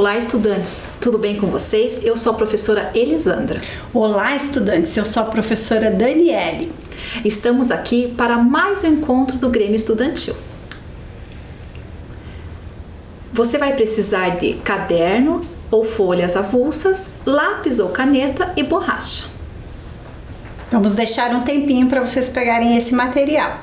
Olá, estudantes! Tudo bem com vocês? Eu sou a professora Elisandra. Olá, estudantes! Eu sou a professora Daniele. Estamos aqui para mais um encontro do Grêmio Estudantil. Você vai precisar de caderno ou folhas avulsas, lápis ou caneta e borracha. Vamos deixar um tempinho para vocês pegarem esse material.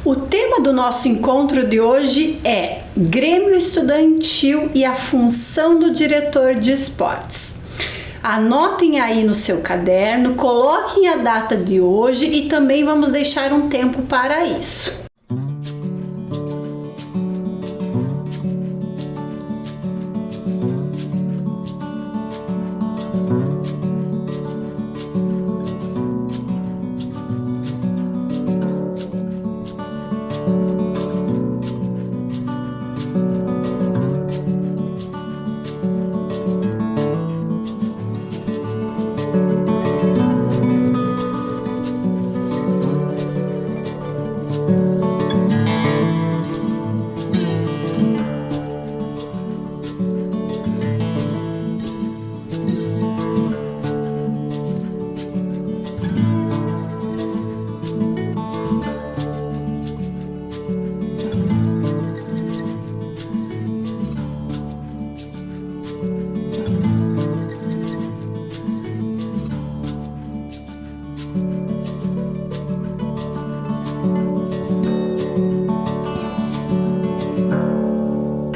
O tema do nosso encontro de hoje é Grêmio Estudantil e a função do diretor de esportes. Anotem aí no seu caderno, coloquem a data de hoje e também vamos deixar um tempo para isso.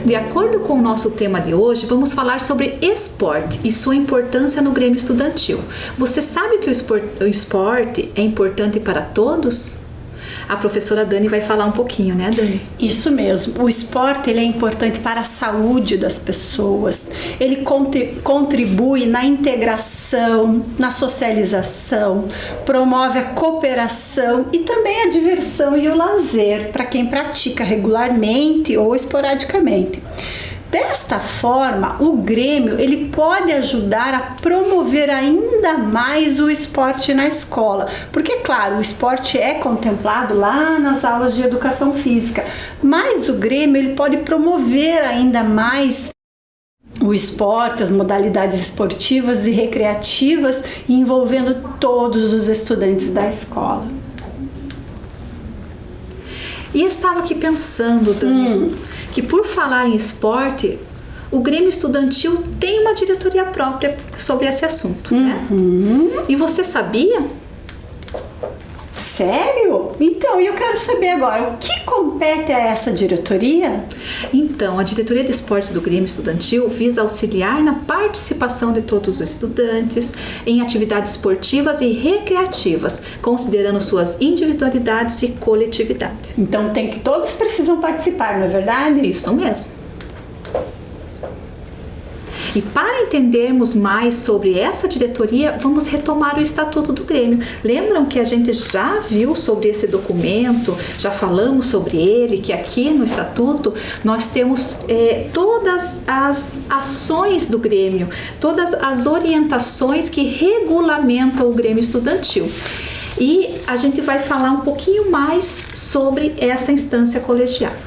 De acordo com o nosso tema de hoje, vamos falar sobre esporte e sua importância no Grêmio Estudantil. Você sabe que o esporte é importante para todos? A professora Dani vai falar um pouquinho, né, Dani? Isso mesmo. O esporte ele é importante para a saúde das pessoas. Ele contribui na integração, na socialização, promove a cooperação e também a diversão e o lazer para quem pratica regularmente ou esporadicamente. Desta forma, o Grêmio ele pode ajudar a promover ainda mais o esporte na escola, porque, claro, o esporte é contemplado lá nas aulas de educação física, mas o Grêmio ele pode promover ainda mais o esporte, as modalidades esportivas e recreativas, envolvendo todos os estudantes da escola. E estava aqui pensando, Dani, que por falar em esporte, o Grêmio Estudantil tem uma diretoria própria sobre esse assunto, né? E você sabia? Sério? Então, eu quero saber agora, o que compete a essa diretoria? Então, a diretoria de esportes do Grêmio Estudantil visa auxiliar na participação de todos os estudantes em atividades esportivas e recreativas, considerando suas individualidades e coletividade. Então, todos precisam participar, não é verdade? Isso mesmo. E para entendermos mais sobre essa diretoria, vamos retomar o Estatuto do Grêmio. Lembram que a gente já viu sobre esse documento, já falamos sobre ele, que aqui no Estatuto nós temos todas as ações do Grêmio, todas as orientações que regulamentam o Grêmio Estudantil. E a gente vai falar um pouquinho mais sobre essa instância colegiada.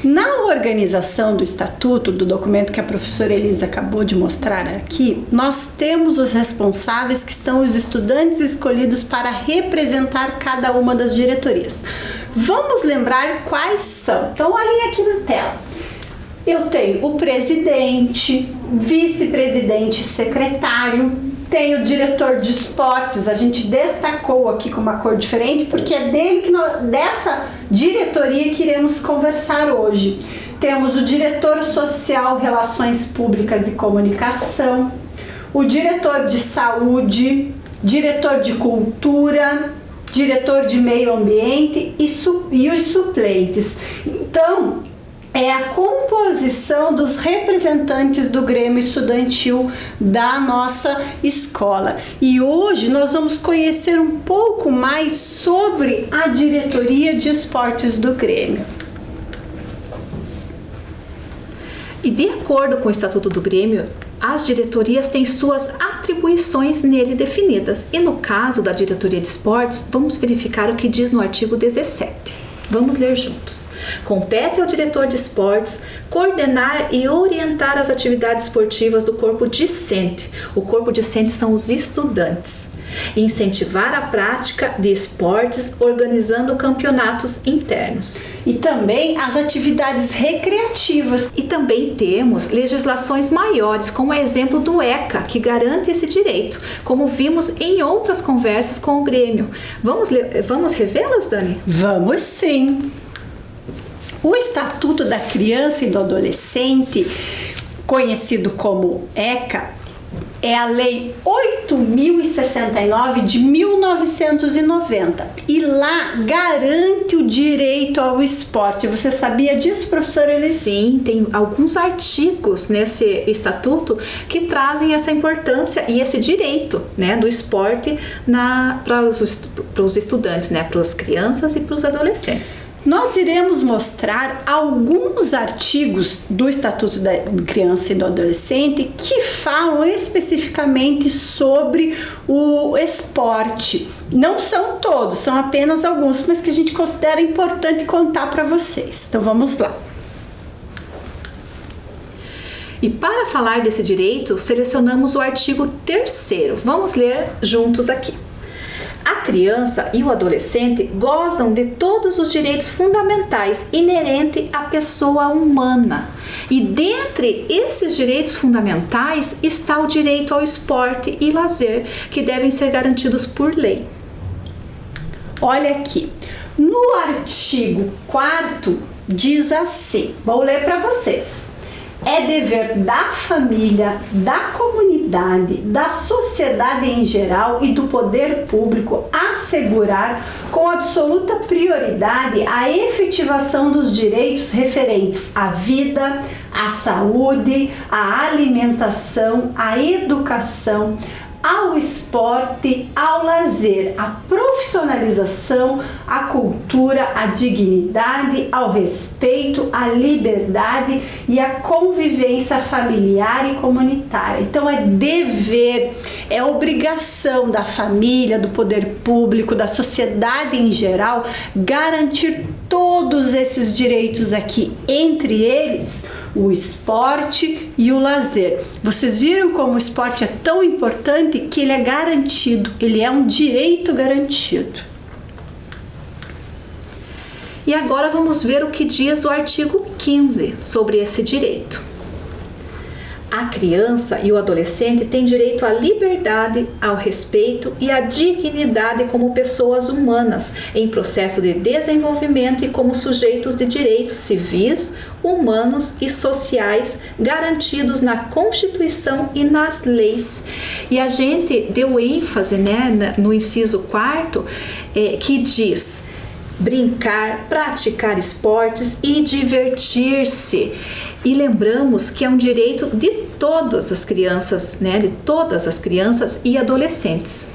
Na organização do estatuto, do documento que a professora Elisa acabou de mostrar aqui, nós temos os responsáveis, que são os estudantes escolhidos para representar cada uma das diretorias. Vamos lembrar quais são. Então, olhem aqui na tela. Eu tenho o presidente, vice-presidente e secretário, tenho o diretor de esportes, a gente destacou aqui com uma cor diferente, porque é dessa diretoria que iremos conversar hoje. Temos o diretor social, relações públicas e comunicação, o diretor de saúde, diretor de cultura, diretor de meio ambiente e os suplentes. Então, é a composição dos representantes do Grêmio Estudantil da nossa escola. E hoje nós vamos conhecer um pouco mais sobre a diretoria de esportes do Grêmio. E de acordo com o Estatuto do Grêmio, as diretorias têm suas atribuições nele definidas. E no caso da diretoria de esportes, vamos verificar o que diz no artigo 17. Vamos ler juntos. Compete ao diretor de esportes coordenar e orientar as atividades esportivas do corpo discente. O corpo discente são os estudantes. Incentivar a prática de esportes organizando campeonatos internos. E também as atividades recreativas. E também temos legislações maiores, como o exemplo do ECA, que garante esse direito, como vimos em outras conversas com o Grêmio. Vamos revê-las, Dani? Vamos sim! O Estatuto da Criança e do Adolescente, conhecido como ECA, é a Lei 8.069 de 1990 e lá garante o direito ao esporte. Você sabia disso, professora Elis? Sim, tem alguns artigos nesse estatuto que trazem essa importância e esse direito, né, do esporte para os estudantes, né, para as crianças e para os adolescentes. Nós iremos mostrar alguns artigos do Estatuto da Criança e do Adolescente que falam especificamente sobre o esporte. Não são todos, são apenas alguns, mas que a gente considera importante contar para vocês. Então vamos lá. E para falar desse direito, selecionamos o artigo 3º. Vamos ler juntos aqui. A criança e o adolescente gozam de todos os direitos fundamentais inerentes à pessoa humana. E dentre esses direitos fundamentais está o direito ao esporte e lazer, que devem ser garantidos por lei. Olha aqui, no artigo 4º diz assim, vou ler para vocês. É dever da família, da comunidade, da sociedade em geral e do poder público assegurar com absoluta prioridade a efetivação dos direitos referentes à vida, à saúde, à alimentação, à educação, ao esporte, ao lazer, à profissionalização, à cultura, à dignidade, ao respeito, à liberdade e à convivência familiar e comunitária. Então é dever, é obrigação da família, do poder público, da sociedade em geral, garantir todos esses direitos aqui, entre eles o esporte e o lazer. Vocês viram como o esporte é tão importante que ele é garantido, ele é um direito garantido. E agora vamos ver o que diz o artigo 15 sobre esse direito. A criança e o adolescente têm direito à liberdade, ao respeito e à dignidade como pessoas humanas, em processo de desenvolvimento e como sujeitos de direitos civis, humanos e sociais garantidos na Constituição e nas leis. E a gente deu ênfase, né, no inciso 4º, que diz brincar, praticar esportes e divertir-se. E lembramos que é um direito de todas as crianças, né, de todas as crianças e adolescentes.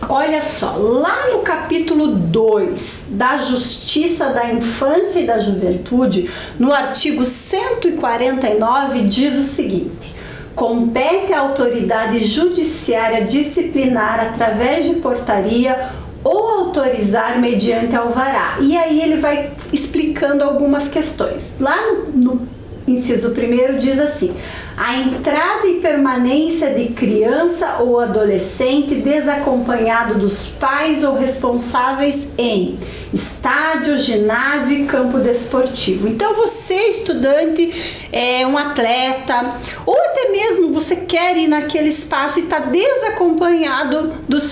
Olha só, lá no capítulo 2 da Justiça da Infância e da Juventude, no artigo 149, diz o seguinte: compete à autoridade judiciária disciplinar através de portaria ou autorizar mediante alvará. E aí ele vai explicando algumas questões. Lá no inciso 1º diz assim: a entrada e permanência de criança ou adolescente desacompanhado dos pais ou responsáveis em estádio, ginásio e campo desportivo. Então você, estudante, é um atleta, ou até mesmo você quer ir naquele espaço e está desacompanhado dos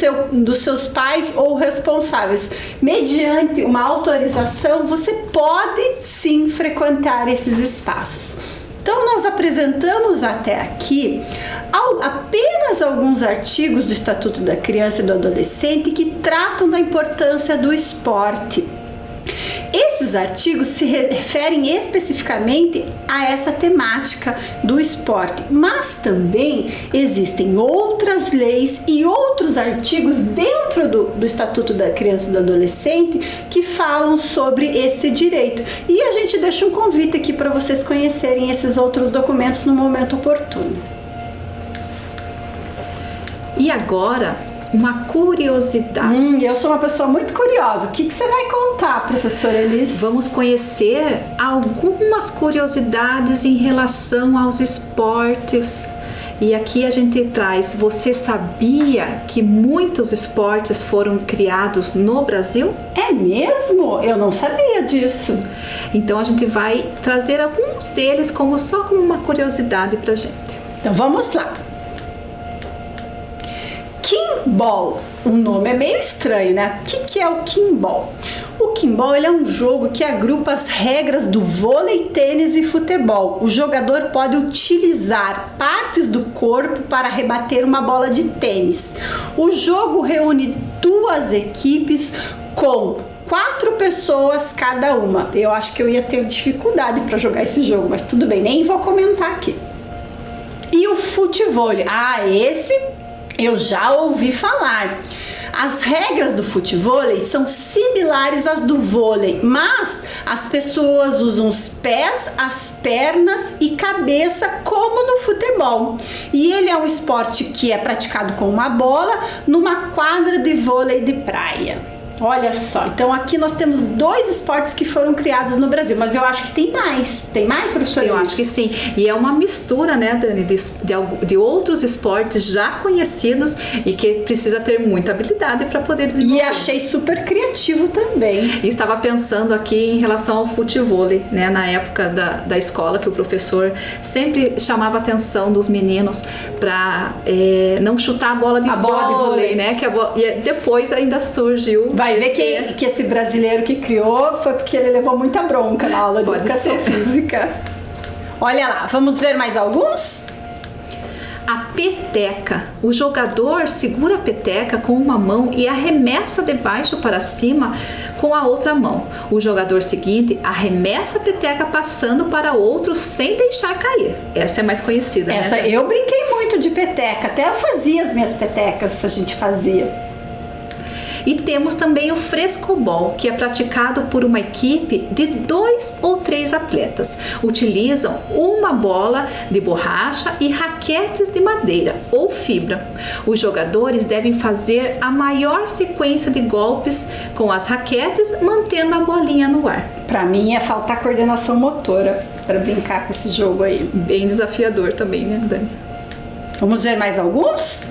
seus pais ou responsáveis. Mediante uma autorização, você pode sim frequentar esses espaços. Então, nós apresentamos até aqui apenas alguns artigos do Estatuto da Criança e do Adolescente que tratam da importância do esporte. Esses artigos se referem especificamente a essa temática do esporte, mas também existem outras leis e outros artigos dentro do Estatuto da Criança e do Adolescente que falam sobre esse direito. E a gente deixa um convite aqui para vocês conhecerem esses outros documentos no momento oportuno. E agora, uma curiosidade. Eu sou uma pessoa muito curiosa. O que você vai contar, professora Elis? Vamos conhecer algumas curiosidades em relação aos esportes. E aqui a gente traz, você sabia que muitos esportes foram criados no Brasil? É mesmo? Eu não sabia disso. Então a gente vai trazer alguns deles só como uma curiosidade pra gente. Então vamos lá. Kimball, o nome é meio estranho, né? O que é o Kimball? O Kimball ele é um jogo que agrupa as regras do vôlei, tênis e futebol. O jogador pode utilizar partes do corpo para rebater uma bola de tênis. O jogo reúne duas equipes com 4 pessoas cada uma. Eu acho que eu ia ter dificuldade para jogar esse jogo, mas tudo bem, nem vou comentar aqui. E o futevôlei? Esse eu já ouvi falar. As regras do futevôlei são similares às do vôlei, mas as pessoas usam os pés, as pernas e cabeça como no futebol. E ele é um esporte que é praticado com uma bola numa quadra de vôlei de praia. Olha só, então aqui nós temos 2 esportes que foram criados no Brasil, mas eu acho que tem mais. Tem mais, professora? Eu acho que sim. E é uma mistura, né, Dani, de outros esportes já conhecidos e que precisa ter muita habilidade para poder desenvolver. E achei super criativo também. E estava pensando aqui em relação ao futevôlei, né, na época da escola, que o professor sempre chamava a atenção dos meninos para não chutar a bola de vôlei, né? E depois ainda surgiu. Vai ver que esse brasileiro que criou foi porque ele levou muita bronca na aula de educação física. Olha lá, vamos ver mais alguns? A peteca. O jogador segura a peteca com uma mão e arremessa de baixo para cima com a outra mão. O jogador seguinte arremessa a peteca passando para outro sem deixar cair. Essa é mais conhecida, né? Eu brinquei muito de peteca, até eu fazia as minhas petecas, a gente fazia. E temos também o frescobol, que é praticado por uma equipe de 2 ou 3 atletas. Utilizam uma bola de borracha e raquetes de madeira ou fibra. Os jogadores devem fazer a maior sequência de golpes com as raquetes, mantendo a bolinha no ar. Para mim é faltar coordenação motora para brincar com esse jogo aí. Bem desafiador também, né, Dani? Vamos ver mais alguns?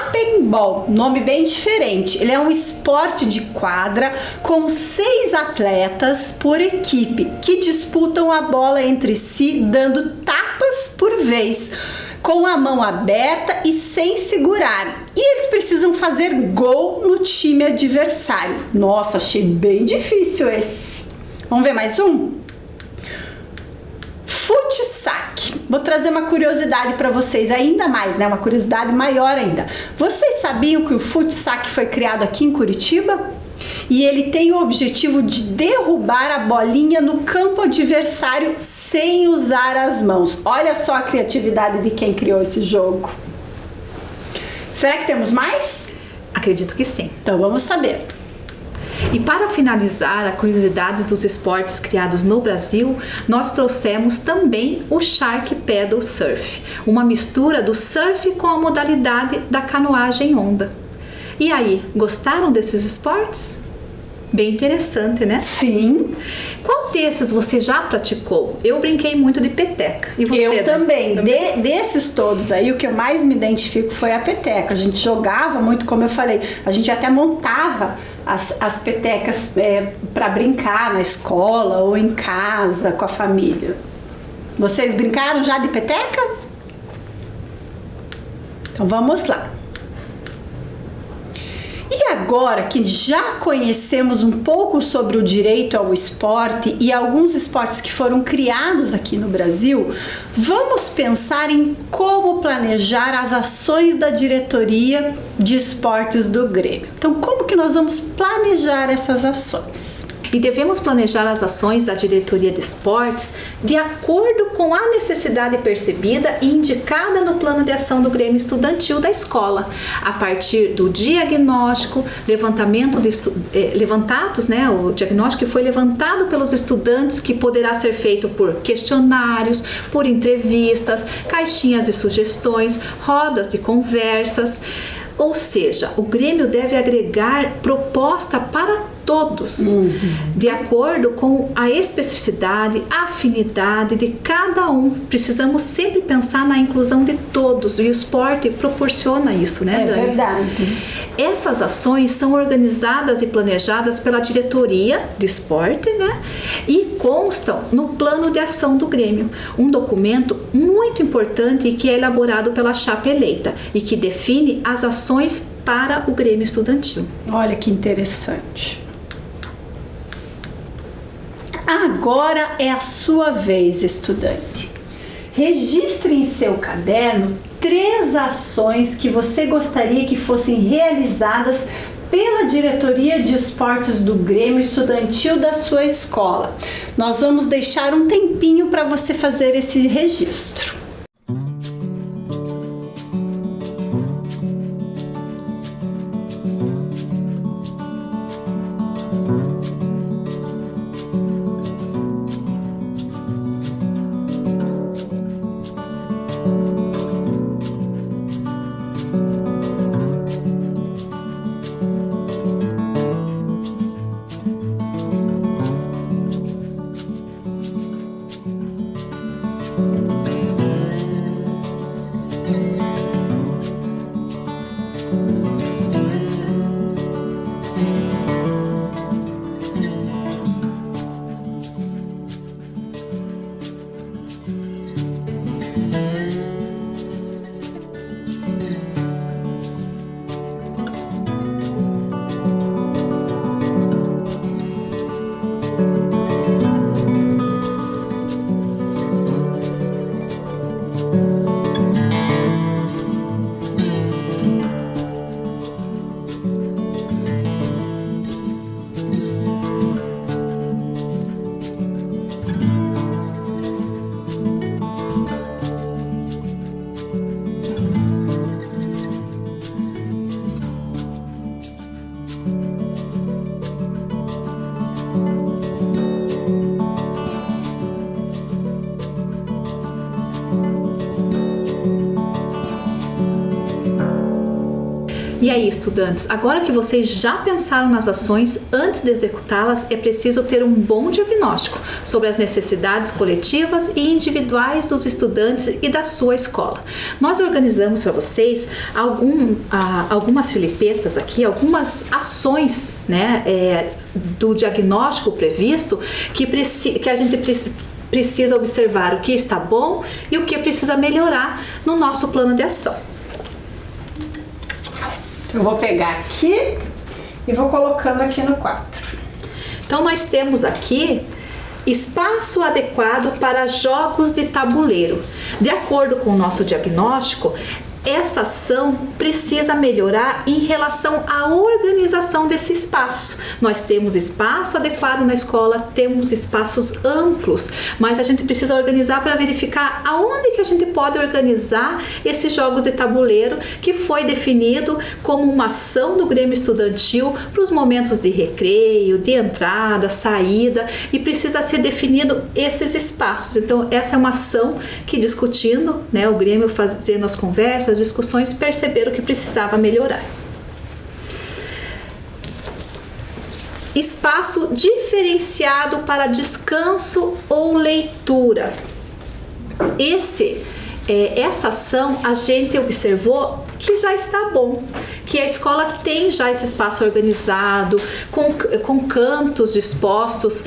Paintball, nome bem diferente. Ele é um esporte de quadra com 6 atletas por equipe que disputam a bola entre si, dando tapas por vez, com a mão aberta e sem segurar. E eles precisam fazer gol no time adversário. Nossa, achei bem difícil esse. Vamos ver mais um? Fut-sac. Vou trazer uma curiosidade para vocês, ainda mais, né? Uma curiosidade maior ainda. Vocês sabiam que o fut-sac foi criado aqui em Curitiba? E ele tem o objetivo de derrubar a bolinha no campo adversário sem usar as mãos. Olha só a criatividade de quem criou esse jogo. Será que temos mais? Acredito que sim. Então vamos saber. E para finalizar a curiosidade dos esportes criados no Brasil, nós trouxemos também o Shark Paddle Surf, uma mistura do surf com a modalidade da canoagem onda. E aí, gostaram desses esportes? Bem interessante, né? Sim. Qual desses você já praticou? Eu brinquei muito de peteca. E você? Eu também. Desses todos aí, o que eu mais me identifico foi a peteca. A gente jogava muito, como eu falei, a gente até montava as petecas para brincar na escola ou em casa com a família. Vocês brincaram já de peteca? Então vamos lá. E agora que já conhecemos um pouco sobre o direito ao esporte e alguns esportes que foram criados aqui no Brasil, vamos pensar em como planejar as ações da diretoria de esportes do Grêmio. Então, como que nós vamos planejar essas ações? E devemos planejar as ações da diretoria de esportes de acordo com a necessidade percebida e indicada no plano de ação do Grêmio Estudantil da escola, a partir do diagnóstico, o diagnóstico que foi levantado pelos estudantes, que poderá ser feito por questionários, por entrevistas, caixinhas de sugestões, rodas de conversas. Ou seja, o Grêmio deve agregar proposta para todos, de acordo com a especificidade, a afinidade de cada um. Precisamos sempre pensar na inclusão de todos, e o esporte proporciona isso, né, Dani? É verdade. Essas ações são organizadas e planejadas pela diretoria de esporte, né, e constam no plano de ação do Grêmio, um documento muito importante e que é elaborado pela chapa eleita e que define as ações para o Grêmio Estudantil. Olha que interessante. Agora é a sua vez, estudante. Registre em seu caderno 3 ações que você gostaria que fossem realizadas pela diretoria de esportes do Grêmio Estudantil da sua escola. Nós vamos deixar um tempinho para você fazer esse registro. E aí, estudantes, agora que vocês já pensaram nas ações, antes de executá-las, é preciso ter um bom diagnóstico sobre as necessidades coletivas e individuais dos estudantes e da sua escola. Nós organizamos para vocês algumas filipetas aqui, algumas ações, né, do diagnóstico previsto que a gente precisa observar o que está bom e o que precisa melhorar no nosso plano de ação. Eu vou pegar aqui e vou colocando aqui no quadro. Então, nós temos aqui espaço adequado para jogos de tabuleiro. De acordo com o nosso diagnóstico, essa ação precisa melhorar em relação à organização desse espaço. Nós temos espaço adequado na escola, temos espaços amplos, mas a gente precisa organizar para verificar aonde que a gente pode organizar esses jogos de tabuleiro, que foi definido como uma ação do Grêmio Estudantil para os momentos de recreio, de entrada, saída, e precisa ser definido esses espaços. Então, essa é uma ação que, discutindo, né, o Grêmio fazendo as conversas, discussões, perceberam que precisava melhorar. Espaço diferenciado para descanso ou leitura. Essa ação a gente observou que já está bom, que a escola tem já esse espaço organizado, com cantos dispostos,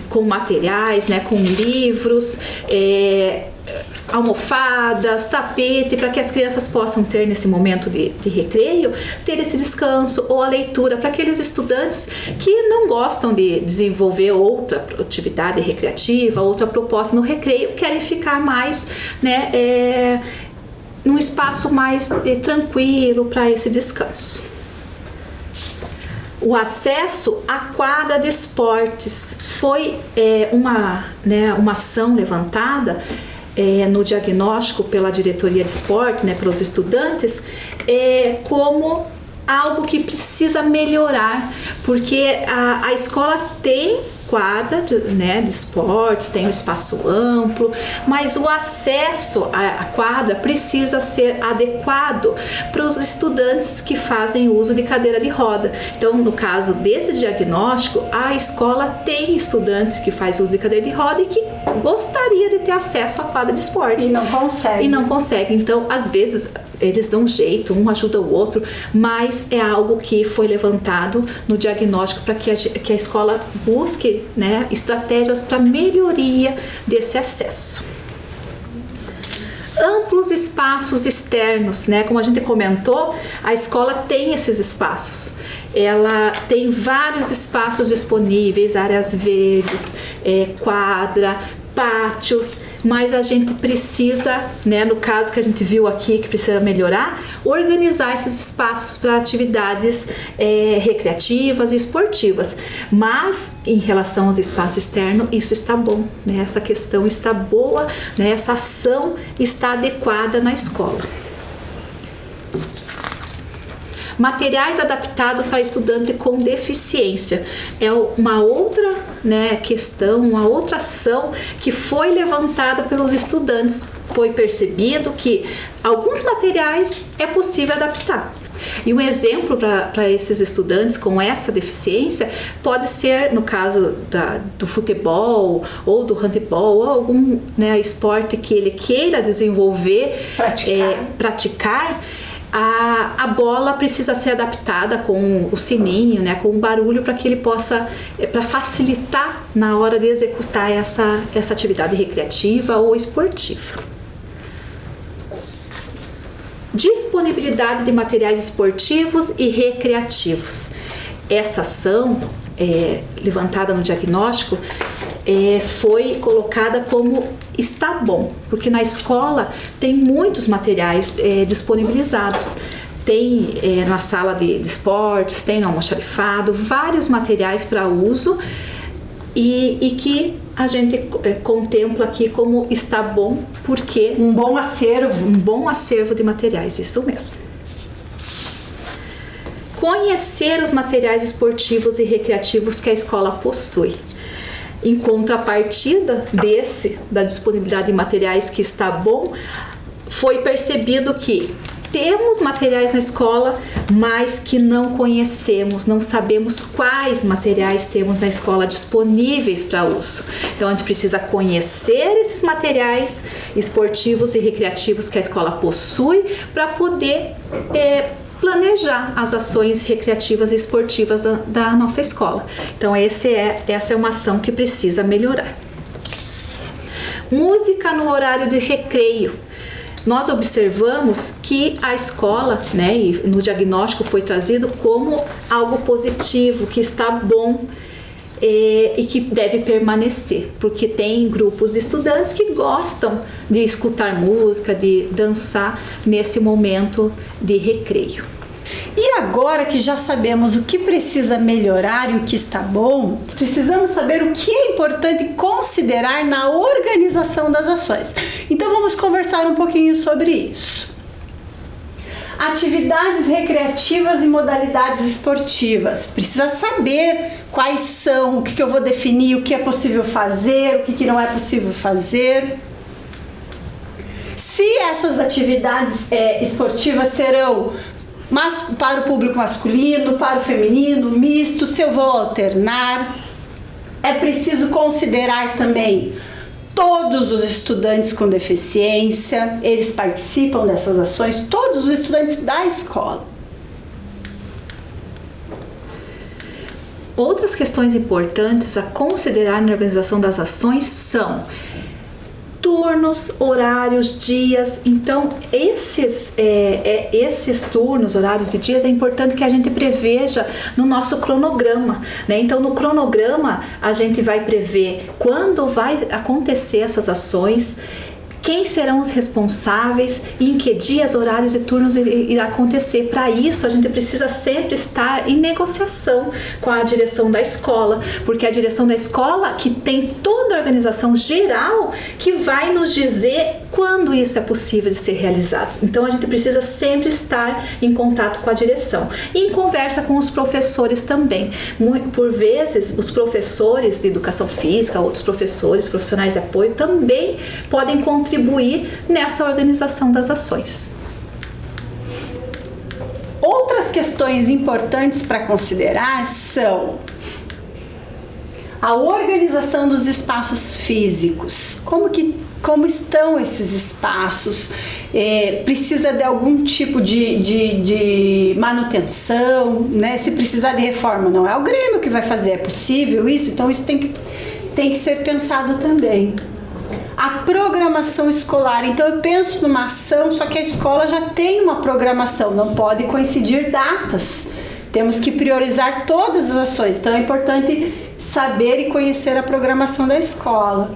com materiais, né, com livros, almofadas, tapete, para que as crianças possam ter nesse momento de recreio, ter esse descanso ou a leitura para aqueles estudantes que não gostam de desenvolver outra atividade recreativa, outra proposta no recreio, querem ficar mais, né, num espaço mais tranquilo para esse descanso. O acesso à quadra de esportes foi uma ação levantada no diagnóstico pela diretoria de esporte, né, pelos estudantes, como algo que precisa melhorar, porque a escola tem quadra de esportes, tem um espaço amplo, mas o acesso à quadra precisa ser adequado para os estudantes que fazem uso de cadeira de roda. Então, no caso desse diagnóstico, a escola tem estudantes que fazem uso de cadeira de roda e que gostaria de ter acesso à quadra de esportes. E não consegue. Então, às vezes, eles dão um jeito, um ajuda o outro, mas é algo que foi levantado no diagnóstico para que a escola busque, né, estratégias para melhoria desse acesso. Amplos espaços externos, né? Como a gente comentou, a escola tem esses espaços. Ela tem vários espaços disponíveis, áreas verdes, quadra, pátios, mas a gente precisa, né, no caso que a gente viu aqui que precisa melhorar, organizar esses espaços para atividades recreativas e esportivas. Mas em relação aos espaços externos, isso está bom, né? Essa questão está boa, né? Essa ação está adequada na escola. Materiais adaptados para estudante com deficiência é uma outra, né, questão, uma outra ação que foi levantada pelos estudantes. Foi percebido que alguns materiais é possível adaptar. E um exemplo para esses estudantes com essa deficiência pode ser, no caso do futebol ou do handebol ou algum, né, esporte que ele queira desenvolver, praticar. A bola precisa ser adaptada com o sininho, né, com o barulho, para que ele possa, para facilitar na hora de executar essa atividade recreativa ou esportiva. Disponibilidade de materiais esportivos e recreativos. Essa ação levantada no diagnóstico foi colocada como está bom, porque na escola tem muitos materiais disponibilizados. Tem na sala de esportes, tem no almoxarifado, vários materiais para uso e que a gente contempla aqui como está bom, porque um bom acervo de materiais, isso mesmo. Conhecer os materiais esportivos e recreativos que a escola possui. Em contrapartida da disponibilidade de materiais que está bom, foi percebido que temos materiais na escola, mas que não conhecemos, não sabemos quais materiais temos na escola disponíveis para uso. Então, a gente precisa conhecer esses materiais esportivos e recreativos que a escola possui para poder planejar as ações recreativas e esportivas da nossa escola. Então, essa é uma ação que precisa melhorar. Música no horário de recreio. Nós observamos que a escola, né, e no diagnóstico foi trazido como algo positivo, que está bom e que deve permanecer, porque tem grupos de estudantes que gostam de escutar música, de dançar nesse momento de recreio. E agora que já sabemos o que precisa melhorar e o que está bom, precisamos saber o que é importante considerar na organização das ações. Então vamos conversar um pouquinho sobre isso. Atividades recreativas e modalidades esportivas. Precisa saber quais são, o que eu vou definir, o que é possível fazer, o que não é possível fazer. Se essas atividades esportivas serão para o público masculino, para o feminino, misto, se eu vou alternar. É preciso considerar também todos os estudantes com deficiência, eles participam dessas ações, todos os estudantes da escola. Outras questões importantes a considerar na organização das ações são turnos, horários, dias. Então, esses turnos, horários e dias é importante que a gente preveja no nosso cronograma, né? Então, no cronograma, a gente vai prever quando vai acontecer essas ações, quem serão os responsáveis e em que dias, horários e turnos irá acontecer. Para isso, a gente precisa sempre estar em negociação com a direção da escola, porque a direção da escola que tem toda a organização geral que vai nos dizer quando isso é possível de ser realizado. Então, a gente precisa sempre estar em contato com a direção e em conversa com os professores também. Por vezes, os professores de educação física, outros professores, profissionais de apoio também podem contribuir nessa organização das ações. Outras questões importantes para considerar são a organização dos espaços físicos. Como estão esses espaços? Precisa de algum tipo de manutenção, né? Se precisar de reforma, não é o Grêmio que vai fazer, é possível isso? Então isso tem que ser pensado também. A programação escolar, então eu penso numa ação, só que a escola já tem uma programação, não pode coincidir datas. Temos que priorizar todas as ações, então é importante saber e conhecer a programação da escola.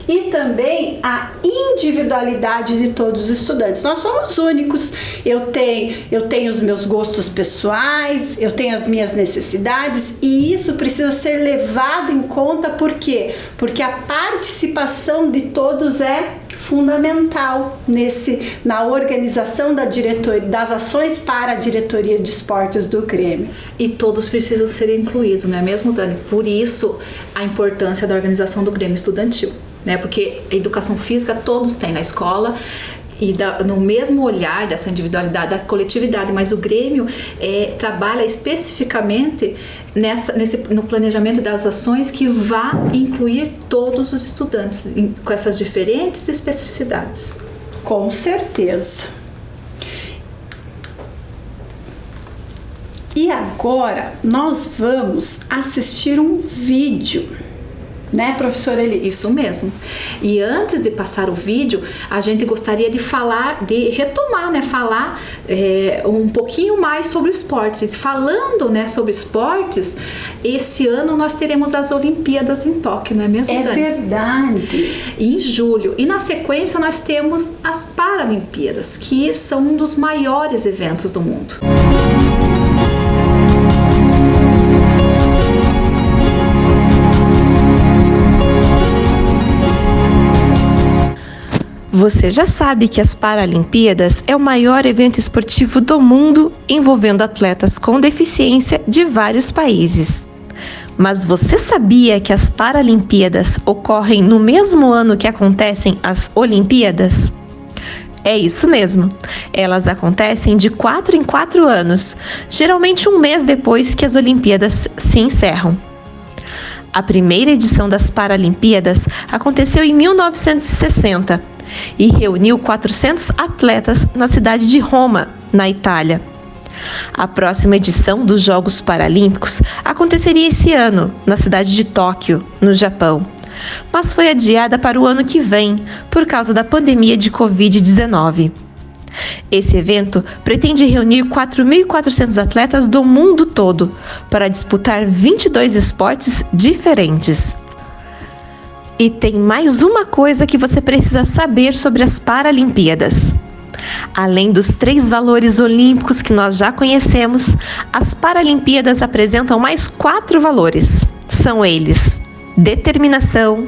E também a individualidade de todos os estudantes. Nós somos únicos. Eu tenho os meus gostos pessoais, eu tenho as minhas necessidades e isso precisa ser levado em conta. Por quê? Porque a participação de todos é fundamental na organização das ações para a diretoria de esportes do Grêmio. E todos precisam ser incluídos, não é mesmo, Dani? Por isso, a importância da organização do Grêmio Estudantil, né? Porque a educação física todos têm na escola e no mesmo olhar dessa individualidade, da coletividade, mas o Grêmio trabalha especificamente no planejamento das ações que vá incluir todos os estudantes com essas diferentes especificidades. Com certeza. E agora nós vamos assistir um vídeo, né, professora Elis? Isso mesmo. E antes de passar o vídeo, a gente gostaria de retomar, né, falar um pouquinho mais sobre esportes. Falando, né, sobre esportes, esse ano nós teremos as Olimpíadas em Tóquio, não é mesmo, Dani? É verdade. Em julho. E na sequência nós temos as Paralimpíadas, que são um dos maiores eventos do mundo. Você já sabe que as Paralimpíadas é o maior evento esportivo do mundo envolvendo atletas com deficiência de vários países. Mas você sabia que as Paralimpíadas ocorrem no mesmo ano que acontecem as Olimpíadas? É isso mesmo, elas acontecem de 4 em 4 anos, geralmente um mês depois que as Olimpíadas se encerram. A primeira edição das Paralimpíadas aconteceu em 1960 e reuniu 400 atletas na cidade de Roma, na Itália. A próxima edição dos Jogos Paralímpicos aconteceria esse ano, na cidade de Tóquio, no Japão, mas foi adiada para o ano que vem por causa da pandemia de Covid-19. Esse evento pretende reunir 4.400 atletas do mundo todo para disputar 22 esportes diferentes. E tem mais uma coisa que você precisa saber sobre as Paralimpíadas. Além dos 3 valores olímpicos que nós já conhecemos, as Paralimpíadas apresentam mais 4 valores. São eles: determinação,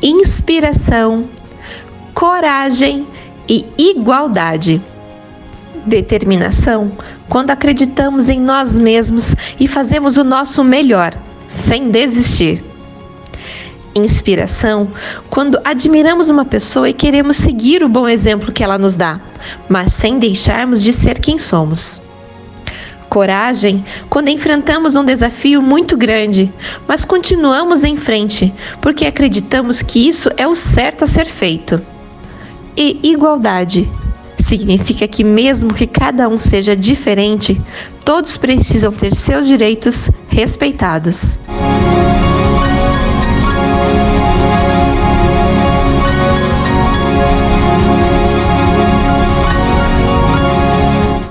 inspiração, coragem e igualdade. Determinação, quando acreditamos em nós mesmos e fazemos o nosso melhor, sem desistir. Inspiração, quando admiramos uma pessoa e queremos seguir o bom exemplo que ela nos dá, mas sem deixarmos de ser quem somos. Coragem quando enfrentamos um desafio muito grande, mas continuamos em frente, porque acreditamos que isso é o certo a ser feito. E igualdade significa que mesmo que cada um seja diferente, todos precisam ter seus direitos respeitados.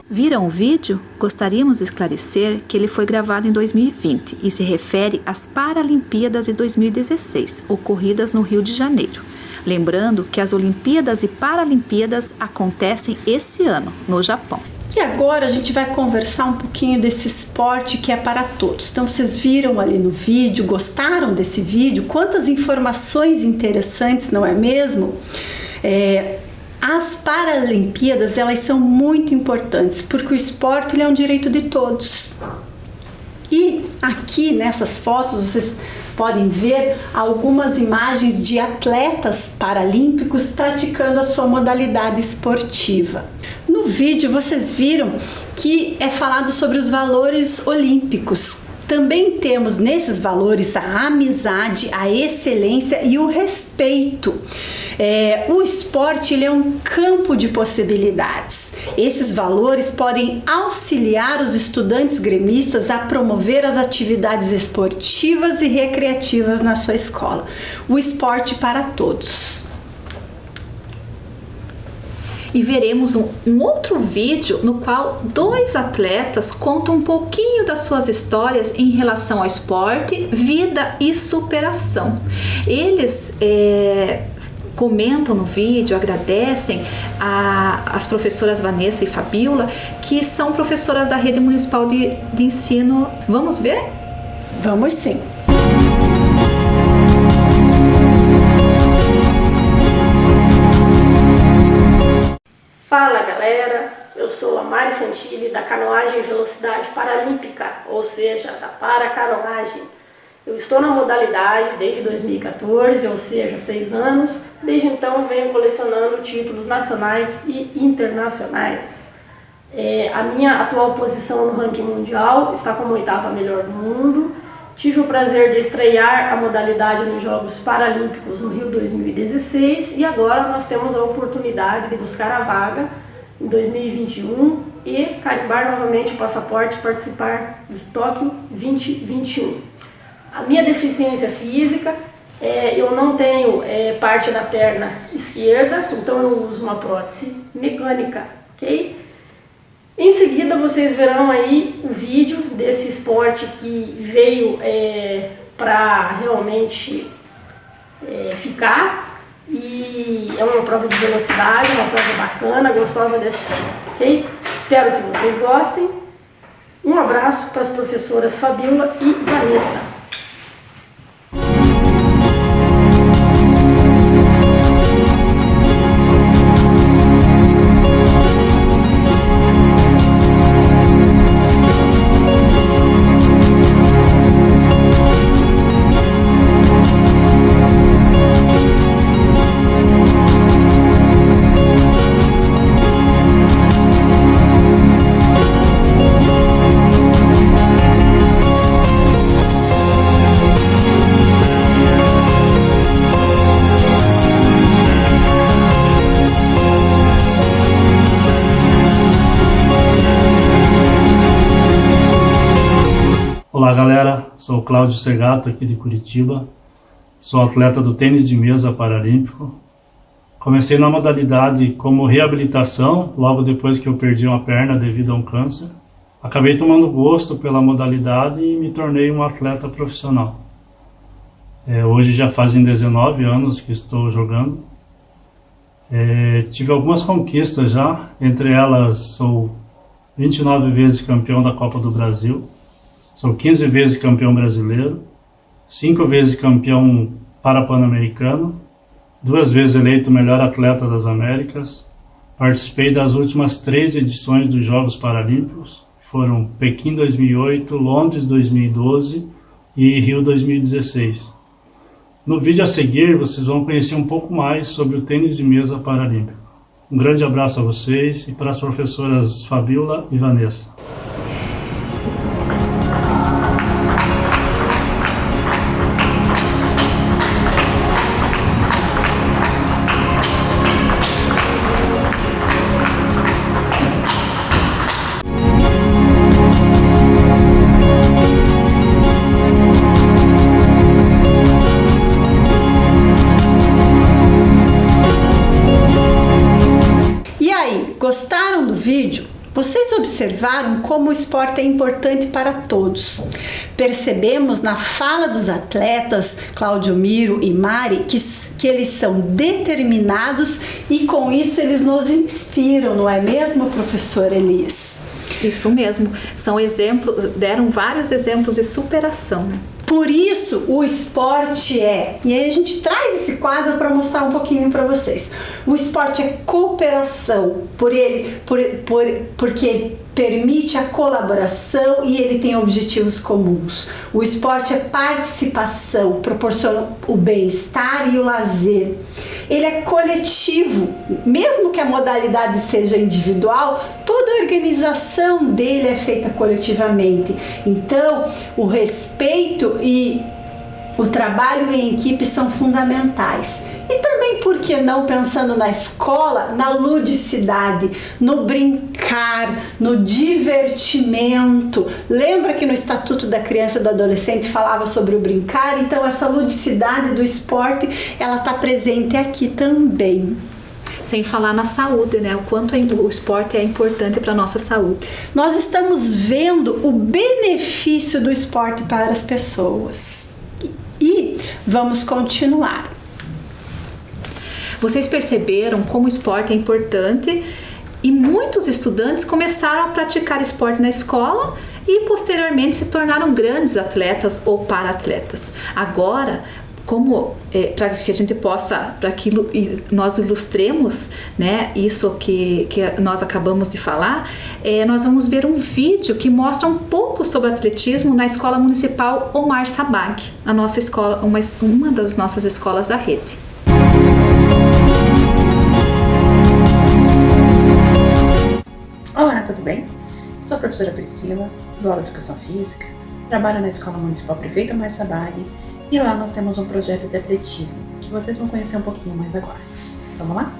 Viram o vídeo? Gostaríamos de esclarecer que ele foi gravado em 2020 e se refere às Paralimpíadas de 2016, ocorridas no Rio de Janeiro. Lembrando que as Olimpíadas e Paralimpíadas acontecem esse ano, no Japão. E agora a gente vai conversar um pouquinho desse esporte que é para todos. Então vocês viram ali no vídeo, gostaram desse vídeo? Quantas informações interessantes, não é mesmo? As Paralimpíadas, elas são muito importantes, porque o esporte ele é um direito de todos. E aqui nessas fotos vocês podem ver algumas imagens de atletas paralímpicos praticando a sua modalidade esportiva. No vídeo vocês viram que é falado sobre os valores olímpicos. Também temos nesses valores a amizade, a excelência e o respeito. O esporte ele é um campo de possibilidades. Esses valores podem auxiliar os estudantes gremistas a promover as atividades esportivas e recreativas na sua escola. O esporte para todos. E veremos um outro vídeo no qual 2 atletas contam um pouquinho das suas histórias em relação ao esporte, vida e superação. Eles comentam no vídeo, agradecem às professoras Vanessa e Fabiola, que são professoras da Rede Municipal de Ensino. Vamos ver? Vamos sim. Fala galera, eu sou a Mari Santilli da Canoagem Velocidade Paralímpica, ou seja, da Paracanoagem. Eu estou na modalidade desde 2014, ou seja, 6 anos. Desde então venho colecionando títulos nacionais e internacionais. A minha atual posição no ranking mundial está como 8ª melhor do mundo. Tive o prazer de estrear a modalidade nos Jogos Paralímpicos no Rio 2016 e agora nós temos a oportunidade de buscar a vaga em 2021 e carimbar novamente o passaporte e participar de Tóquio 2021. A minha deficiência física, eu não tenho parte da perna esquerda, então eu uso uma prótese mecânica, ok? Em seguida vocês verão aí o vídeo desse esporte que veio para realmente ficar, e é uma prova de velocidade, uma prova bacana, gostosa de assistir, ok? Espero que vocês gostem. Um abraço para as professoras Fabiola e Vanessa. Olá galera, sou o Cláudio Segato aqui de Curitiba, sou atleta do tênis de mesa paralímpico. Comecei na modalidade como reabilitação, logo depois que eu perdi uma perna devido a um câncer. Acabei tomando gosto pela modalidade e me tornei um atleta profissional. Hoje já fazem 19 anos que estou jogando. Tive algumas conquistas já, entre elas sou 29 vezes campeão da Copa do Brasil. Sou 15 vezes campeão brasileiro, 5 vezes campeão pan-americano, 2 vezes eleito o melhor atleta das Américas. Participei das últimas 3 edições dos Jogos Paralímpicos, foram Pequim 2008, Londres 2012 e Rio 2016. No vídeo a seguir vocês vão conhecer um pouco mais sobre o tênis de mesa paralímpico. Um grande abraço a vocês e para as professoras Fabiola e Vanessa. Gostaram do vídeo? Vocês observaram como o esporte é importante para todos. Percebemos na fala dos atletas, Cláudio Miro e Mari, que eles são determinados e com isso eles nos inspiram, não é mesmo, professora Elis? Isso mesmo, são exemplos, deram vários exemplos de superação, né? Por isso o esporte é, e aí a gente traz esse quadro para mostrar um pouquinho para vocês. O esporte é cooperação, porque permite a colaboração e ele tem objetivos comuns. O esporte é participação, proporciona o bem-estar e o lazer. Ele é coletivo, mesmo que a modalidade seja individual, toda a organização dele é feita coletivamente. Então, o respeito e o trabalho em equipe são fundamentais. E também, por que não, pensando na escola, na ludicidade, no brincar, no divertimento. Lembra que no Estatuto da Criança e do Adolescente falava sobre o brincar? Então essa ludicidade do esporte, ela está presente aqui também. Sem falar na saúde, né? O quanto o esporte é importante para a nossa saúde. Nós estamos vendo o benefício do esporte para as pessoas. E vamos continuar. Vocês perceberam como o esporte é importante e muitos estudantes começaram a praticar esporte na escola e posteriormente se tornaram grandes atletas ou para-atletas. Agora, para que a gente possa, para que nós ilustremos, né, isso que nós acabamos de falar, nós vamos ver um vídeo que mostra um pouco sobre atletismo na Escola Municipal Omar Sabag, a nossa escola, uma das nossas escolas da rede. Olá, tudo bem? Sou a professora Priscila, dou aula de Educação Física, trabalho na Escola Municipal Prefeito Omar Sabag e lá nós temos um projeto de atletismo que vocês vão conhecer um pouquinho mais agora. Vamos lá?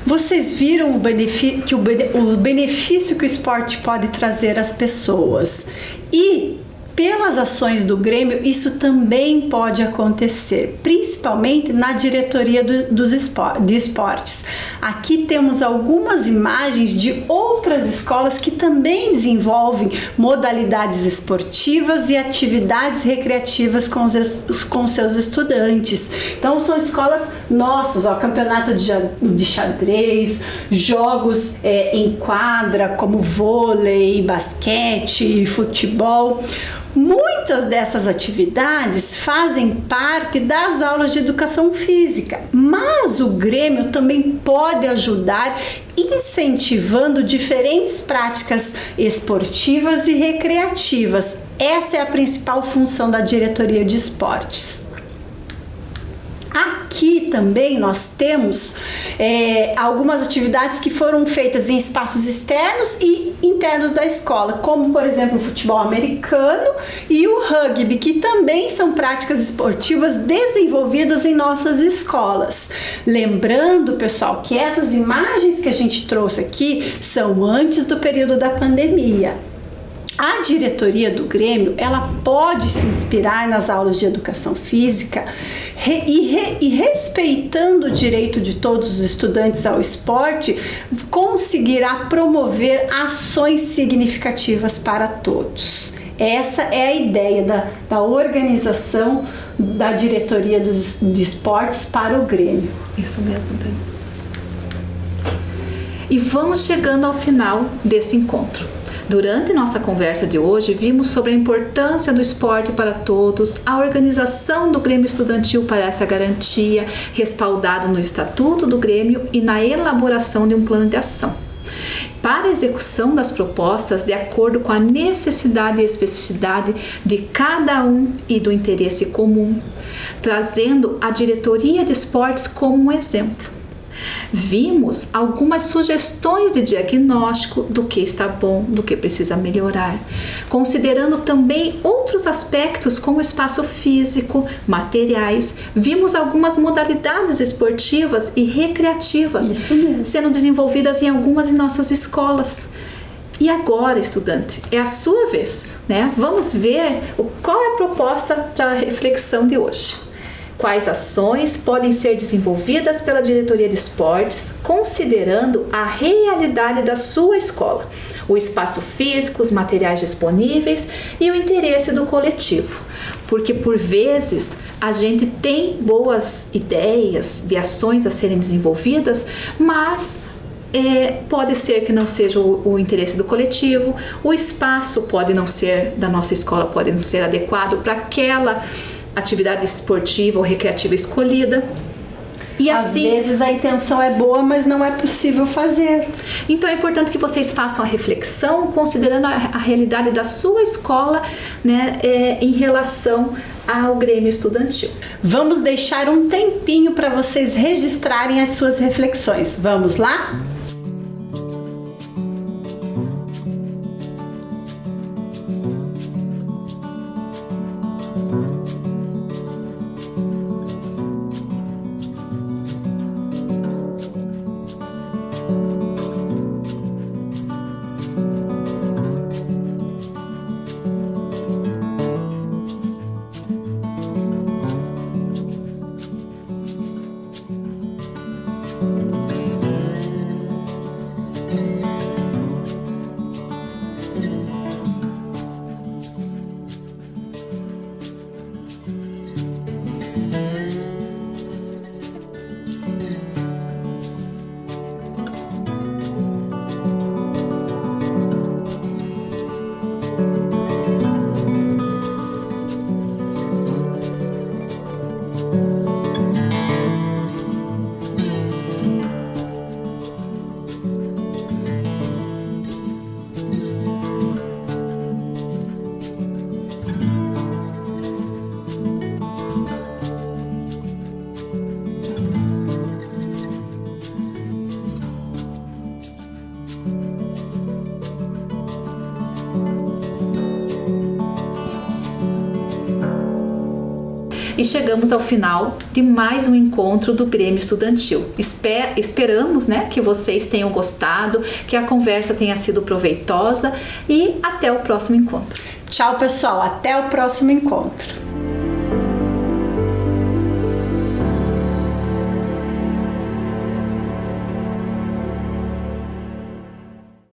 Vocês viram o benefício que o esporte pode trazer às pessoas. E pelas ações do Grêmio, isso também pode acontecer, principalmente na diretoria de esportes. Aqui temos algumas imagens de outras outras escolas que também desenvolvem modalidades esportivas e atividades recreativas com seus estudantes. Então são escolas nossas, campeonato de xadrez, jogos em quadra como vôlei, basquete, futebol. Muitas dessas atividades fazem parte das aulas de educação física, mas o Grêmio também pode ajudar incentivando diferentes práticas esportivas e recreativas. Essa é a principal função da diretoria de esportes. Aqui também nós temos algumas atividades que foram feitas em espaços externos e internos da escola, como por exemplo o futebol americano e o rugby, que também são práticas esportivas desenvolvidas em nossas escolas. Lembrando, pessoal, que essas imagens que a gente trouxe aqui são antes do período da pandemia. A diretoria do Grêmio, ela pode se inspirar nas aulas de educação física e respeitando o direito de todos os estudantes ao esporte, conseguirá promover ações significativas para todos. Essa é a ideia da organização da diretoria de esportes para o Grêmio. Isso mesmo, Dani. E vamos chegando ao final desse encontro. Durante nossa conversa de hoje, vimos sobre a importância do esporte para todos, a organização do Grêmio Estudantil para essa garantia, respaldado no Estatuto do Grêmio e na elaboração de um plano de ação. Para a execução das propostas de acordo com a necessidade e especificidade de cada um e do interesse comum, trazendo a diretoria de esportes como um exemplo. Vimos algumas sugestões de diagnóstico do que está bom, do que precisa melhorar, considerando também outros aspectos como espaço físico, materiais. Vimos algumas modalidades esportivas e recreativas sendo desenvolvidas em algumas de nossas escolas. E agora, estudante, é a sua vez, né? Vamos ver qual é a proposta para a reflexão de hoje. Quais ações podem ser desenvolvidas pela diretoria de esportes, considerando a realidade da sua escola, o espaço físico, os materiais disponíveis e o interesse do coletivo? Porque por vezes a gente tem boas ideias de ações a serem desenvolvidas, mas pode ser que não seja o interesse do coletivo, o espaço pode não ser, da nossa escola pode não ser adequado para aquela atividade esportiva ou recreativa escolhida. E assim, às vezes a intenção é boa, mas não é possível fazer. Então é importante que vocês façam a reflexão, considerando a realidade da sua escola, né, em relação ao Grêmio Estudantil. Vamos deixar um tempinho para vocês registrarem as suas reflexões. Vamos lá? E chegamos ao final de mais um encontro do Grêmio Estudantil. Esperamos, né, que vocês tenham gostado, que a conversa tenha sido proveitosa e até o próximo encontro. Tchau, pessoal. Até o próximo encontro.